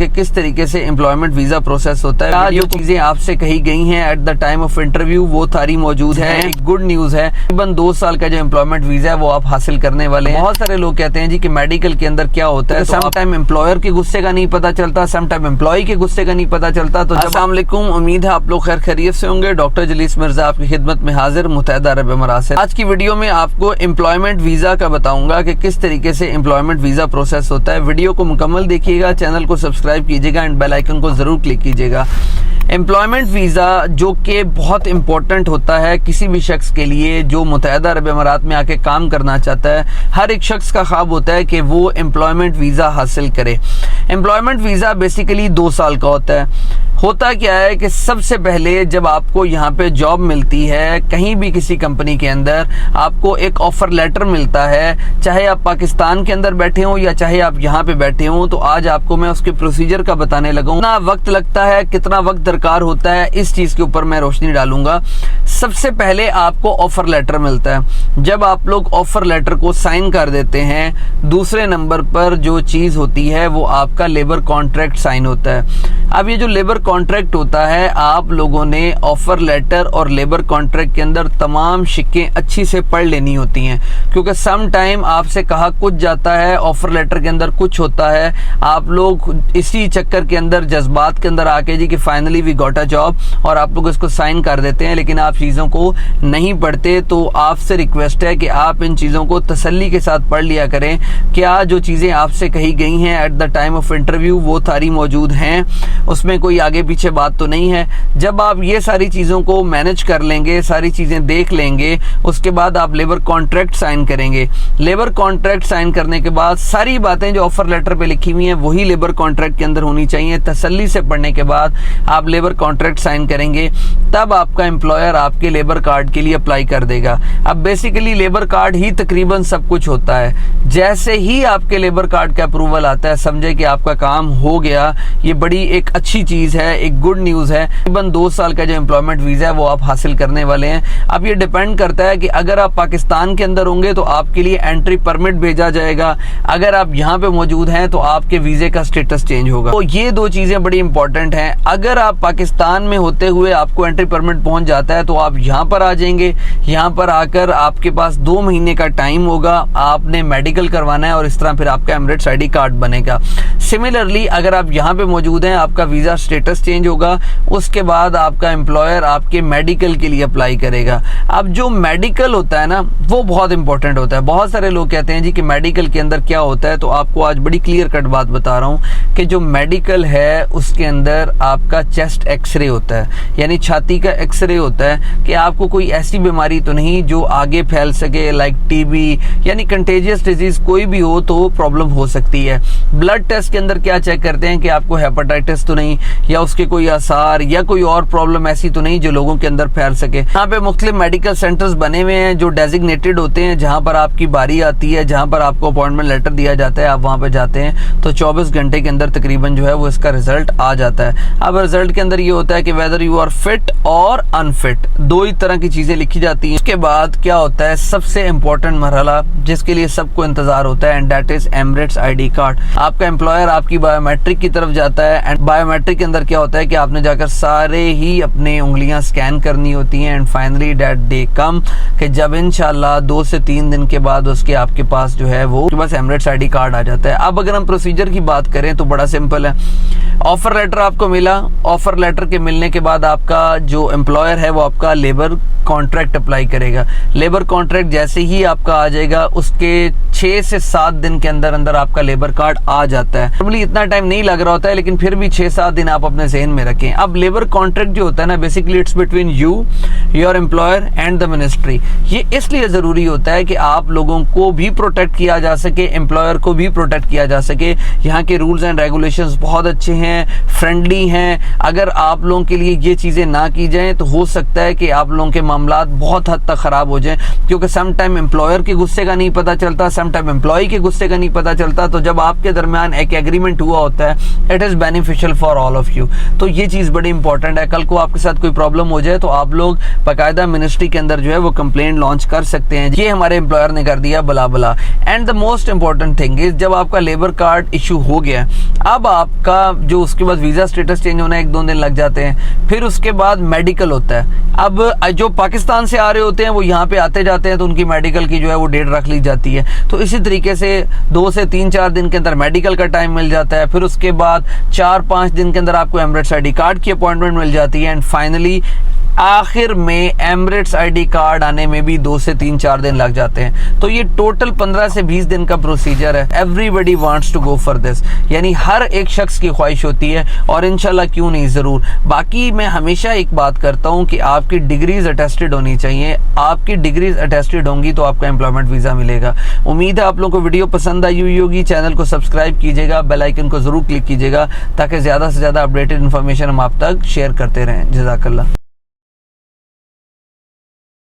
कि किस तरीके से एम्प्लॉयमेंट वीजा प्रोसेस होता है। जो चीजें आपसे कही गई हैं at the time of interview वो सारी मौजूद है। एक गुड न्यूज है, तकरीबन 2 साल का जो एम्प्लॉयमेंट वीजा है वो आप हासिल करने वाले हैं। बहुत सारे लोग कहते हैं जी कि मेडिकल के अंदर क्या होता है, सम टाइम एम्प्लॉयर के गुस्से का नहीं पता चलता, सम टाइम एम्प्लॉय के गुस्से का नहीं पता चलता। तो अस्सलाम वालेकुम, उम्मीद है आप लोग खैर खैरियत से होंगे। डॉक्टर जलीस मिर्जा आपकी खिदमत में हाजिर, मुत्तहिदा अरब अमीरात से। आज की वीडियो में आपको एम्प्लॉयमेंट वीजा का बताऊंगा कि किस तरीके से एम्प्लॉयमेंट वीजा प्रोसेस होता है। वीडियो को मुकम्मल देखिएगा, चैनल को सब्सक्राइब कीजिएगा एंड बेल आइकन को जरूर क्लिक कीजिएगा। एम्प्लॉयमेंट वीज़ा जो कि बहुत इंपॉर्टेंट होता है किसी भी शख्स के लिए जो मुत्तहिदा अरब अमीरात में आके काम करना चाहता है। हर एक शख्स का ख्वाब होता है कि वो एम्प्लॉयमेंट वीज़ा हासिल करे। एम्प्लॉयमेंट वीज़ा बेसिकली 2 साल का होता है। होता क्या है कि सबसे पहले जब आपको यहाँ पे जॉब मिलती है कहीं भी किसी कंपनी के अंदर, आपको एक ऑफर लेटर मिलता है, चाहे आप पाकिस्तान के अंदर बैठे हों या चाहे आप यहाँ पे बैठे हों। तो आज आपको मैं उसके प्रोसीजर का बताने लगा हूँ। कितना वक्त लगता है, कितना वक्त दरकार होता है, इस चीज़ के ऊपर मैं रोशनी डालूंगा। सबसे पहले आपको ऑफर लेटर मिलता है। जब आप लोग ऑफर लेटर को साइन कर देते हैं, दूसरे नंबर पर जो चीज़ होती है वो आपका लेबर कॉन्ट्रैक्ट साइन होता है। अब ये जो लेबर कॉन्ट्रैक्ट होता है, आप लोगों ने ऑफर लेटर और लेबर कॉन्ट्रैक्ट के अंदर तमाम शिक्कें अच्छी से पढ़ लेनी होती हैं, क्योंकि सम टाइम आपसे कहा कुछ जाता है, ऑफर लेटर के अंदर कुछ होता है। आप लोग इसी चक्कर के अंदर, जज्बात के अंदर आके जी कि finally we got a job, और आप लोग इसको साइन कर देते हैं, लेकिन आप चीज़ों को नहीं पढ़ते। तो आपसे रिक्वेस्ट है कि आप इन चीज़ों को तसल्ली के साथ पढ़ लिया करें। क्या जो चीज़ें आपसे कही गई हैं at the time of interview वो सारी मौजूद हैं, उसमें कोई आगे पीछे बात तो नहीं है। जब आप ये सारी चीज़ों को मैनेज कर लेंगे, सारी चीज़ें देख लेंगे, उसके बाद आप लेबर कॉन्ट्रैक्ट साइन करेंगे। लेबर कॉन्ट्रैक्ट साइन करने के बाद सारी बातें जो ऑफर लेटर पे लिखी हुई हैं वही लेबर कॉन्ट्रैक्ट के अंदर होनी चाहिए। तसल्ली से पढ़ने के बाद आप लेबर कॉन्ट्रैक्ट साइन करेंगे, तब आपका एम्प्लॉयर आपके लेबर कार्ड के लिए अप्लाई कर देगा। अब बेसिकली लेबर कार्ड ही तकरीबन सब कुछ होता है। जैसे ही आपके लेबर कार्ड का अप्रूवल आता है, समझे कि आपका काम हो गया। ये बड़ी एक अच्छी चीज़ है, एक गुड न्यूज़ है। तकरीबन 2 साल का जो एम्प्लॉयमेंट वीज़ा है वो आप हासिल करने वाले हैं। अब ये डिपेंड करता है कि अगर आप पाकिस्तान के अंदर होंगे तो आपके लिए एंट्री परमिट भेजा जाएगा, अगर आप यहाँ पे मौजूद हैं तो आपके वीज़े का स्टेटस चेंज होगा। तो ये 2 चीज़ें बड़ी इंपॉर्टेंट हैं। अगर आप पाकिस्तान में होते हुए आपको एंट्री परमिट पहुँच जाता है तो आप यहाँ पर आ जाएंगे। यहाँ पर आकर आपके पास 2 महीने का टाइम होगा, आपने मेडिकल करवाना है और इस तरह फिर आपका एमिरेट्स ID कार्ड बनेगा। सिमिलरली अगर आप यहाँ पे मौजूद हैं, आपका वीज़ा स्टेटस चेंज होगा, उसके बाद आपका एम्प्लॉयर आपके मेडिकल के लिए अप्लाई करेगा। अब जो मेडिकल होता है ना वो बहुत इंपॉर्टेंट होता है। बहुत सारे लोग कहते हैं जी कि मेडिकल के अंदर क्या होता है, तो आपको आज बड़ी क्लियर कट बात बता रहा हूँ कि जो मेडिकल है उसके अंदर आपका चेस्ट एक्सरे होता है, यानी छाती का एक्सरे होता है कि आपको कोई ऐसी बीमारी तो नहीं जो आगे फैल सके, लाइक टीबी यानी कंटेजियस डिजीज कोई भी हो तो प्रॉब्लम हो सकती है। ब्लड टेस्ट के अंदर क्या चेक करते हैं कि आपको हेपेटाइटिस तो नहीं, या उसके कोई आसार या कोई और प्रॉब्लम ऐसी तो नहीं जो लोगों के अंदर फैल सके। यहाँ पे मुख्तलिफ मेडिकल सेंटर्स बने हुए हैं जो डेजिग्नेटेड होते हैं, जहाँ पर आपकी बारी आती है, जहाँ पर आपको अपॉइंटमेंट लेटर दिया जाता है, आप वहाँ पे जाते हैं तो 24 घंटे के अंदर तकरीबन जो है वो इसका रिजल्ट आ जाता है। अब रिजल्ट के अंदर ये होता है कि वेदर यू आर फिट और अनफिट, 2 ही तरह की चीजें लिखी जाती हैं। उसके बाद क्या होता है, सबसे इंपॉर्टेंट मरहला जिसके लिए सबको इंतजार होता है, and that is Emirates ID card. आपका एम्प्लॉयर आपकी बायोमेट्रिक की तरफ जाता है, एंड बायोमेट्रिक के अंदर क्या होता है कि आपने जाकर सारे ही अपने उंगलियां स्कैन करनी होती हैं। एंड फाइनली दैट डे कम कि जब इंशाल्लाह 2 से 3 दिन के बाद उसके आपके पास जो है वो बस एमिरेट्स ID कार्ड आ जाता है। अब अगर हम प्रोसीजर की बात करें तो बड़ा सिंपल है। ऑफर लेटर आपको मिला, ऑफर लेटर के मिलने के बाद आपका जो एम्प्लॉयर है वो आपका लेबर कॉन्ट्रैक्ट अप्लाई करेगा। लेबर कॉन्ट्रैक्ट जैसे ही आपका आ जाएगा, उसके 6 से 7 दिन के अंदर अंदर आपका लेबर कार्ड आ जाता है। नॉर्मली इतना टाइम नहीं लग रहा होता है, लेकिन फिर भी 6-7 दिन आप अपने ज़हन में रखें। अब लेबर कॉन्ट्रैक्ट जो होता है ना, basically it's between you, your employer and the ministry. ये इसलिए ज़रूरी होता है कि आप लोगों को भी प्रोटेक्ट किया जा सके, एम्प्लॉयर को भी प्रोटेक्ट किया जा सके। यहाँ के रूल्स एंड रेगुलेशंस बहुत अच्छे हैं। हैं, फ्रेंडली हैं। अगर आप लोगों के लिए ये चीज़ें ना की जाएं तो हो सकता है कि आप लोगों के मामलात बहुत हद तक ख़राब हो जाएं, क्योंकि सम टाइम एम्प्लॉयर के गुस्से का नहीं पता चलता, सम टाइम एम्प्लॉय के गुस्से का नहीं पता चलता। तो जब आपके दरमियान एक एग्रीमेंट हुआ होता है, it is beneficial for all of you. तो ये चीज़ बड़ी इंपॉर्टेंट है। कल को आपके साथ कोई प्रॉब्लम हो जाए तो आप लोग बाकायदा मिनिस्ट्री के अंदर जो है वो कंप्लेंट लॉन्च कर सकते हैं, ये हमारे एम्प्लॉयर ने कर दिया बला बला। And the most important thing is, जब आपका लेबर कार्ड इशू हो गया, अब आपका जो उसके बाद वीज़ा स्टेटस चेंज होना 1-2 दिन लग जाते हैं, फिर उसके बाद मेडिकल होता है। अब जो पाकिस्तान से आ रहे होते हैं वो यहाँ पे आते जाते हैं, तो उनकी मेडिकल की जो है वो डेट रख ली जाती है। तो इसी तरीके से 2 से 3-4 दिन के अंदर मेडिकल का टाइम मिल जाता है। फिर उसके बाद 4-5 दिन के अंदर आपको एमिरेट्स ID कार्ड की अपॉइंटमेंट मिल जाती है। एंड फाइनली आखिर में एमिरेट्स ID कार्ड आने में भी 2 से 3-4 दिन लग जाते हैं। तो ये टोटल 15 से 20 दिन का प्रोसीजर है। Everybody wants to go for this, यानी हर एक शख्स की ख्वाहिश होती है, और इंशाल्लाह क्यों नहीं, ज़रूर। बाकी मैं हमेशा एक बात करता हूँ कि आपकी डिग्रीज अटेस्टेड होनी चाहिए। आपकी डिग्रीज अटेस्टेड होंगी तो आपका एम्प्लॉयमेंट वीज़ा मिलेगा। उम्मीद है आप लोगों को वीडियो पसंद आई हुई होगी। चैनल को सब्सक्राइब कीजिएगा, बेल आइकन को ज़रूर क्लिक कीजिएगा, ताकि ज़्यादा से ज़्यादा अपडेटेड इन्फॉर्मेशन हम आप तक शेयर करते रहें। जज़ाकल्लाह।